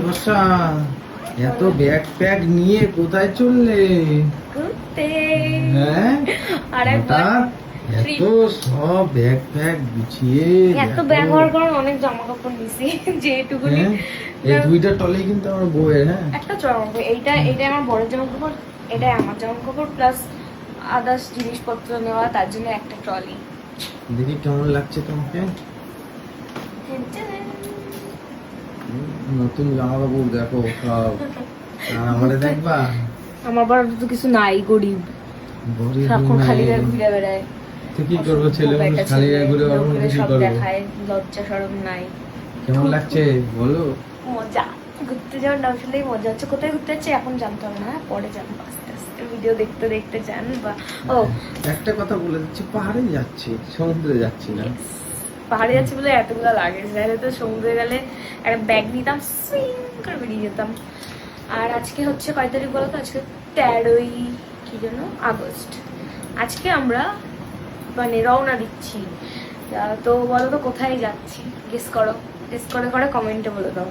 বর্ষা, এত bag peg নিয়ে কোথায় চললে? ঘুরতে। হ্যাঁ, আর হঠাৎ এত সব ব্যাগ প্যাগ গুছিয়ে এত দেখো। ব্যবহার করার অনেক জামা কাপড় নিছি যেটুকুনি। হ্যাঁ, এই দুইটা টলি কিন্তু আমার বউয়ের। হ্যাঁ, একটা জামা কাপড়, এইটা আমার বড় জামা কাপড়, এটাই আমার জামা কাপড়, প্লাস আদার্স জিনিসপত্র নেওয়া, তার জন্য একটা ট্রলি। দেখি কেমন লাগছে তোমাকে। নতুন জামা কাপড় দেখো সব, আর আমারে দেখবা। আমার বড় তো কিছু নাই, গরিব, গরিব সারাক্ষণ খালি নাই। গায়ে ঘুরে বেড়ায়। তো কি করবো, ছেলে মানুষ খালি গায়ে ঘুরে বেড়াবো, লোকেরা কি সব করবো? দেখায়, লজ্জা শরম নাই। কেমন লাগছে বলো। মজা, ঘুরতে যাওয়ার নাম শুনলেই মজা হচ্ছে। কোথায় ঘুরতে যাচ্ছে এখন জানতে হবে না, পরে জানবো আস্তে আস্তে, ভিডিও দেখতে দেখতে জানবা। ও একটা কথা বলে দিচ্ছি, পাহাড়ে যাচ্ছি, সমুদ্রে যাচ্ছি না। পাহাড়ে যাচ্ছি বলে এতগুলো লাগে, তাহলে তো সমুদ্রে গেলে একটা ব্যাগ নিতাম, সুইং করে বেরিয়ে যেতাম। আর আজকে হচ্ছে কয় তারিখ বলো তো? আজকে 13ই কি যেন আগস্ট। আজকে আমরা মানে রওনা দিচ্ছি। তো বলো তো কোথায় যাচ্ছি, গেস করো, গেস করে করে কমেন্টে বলে দাও।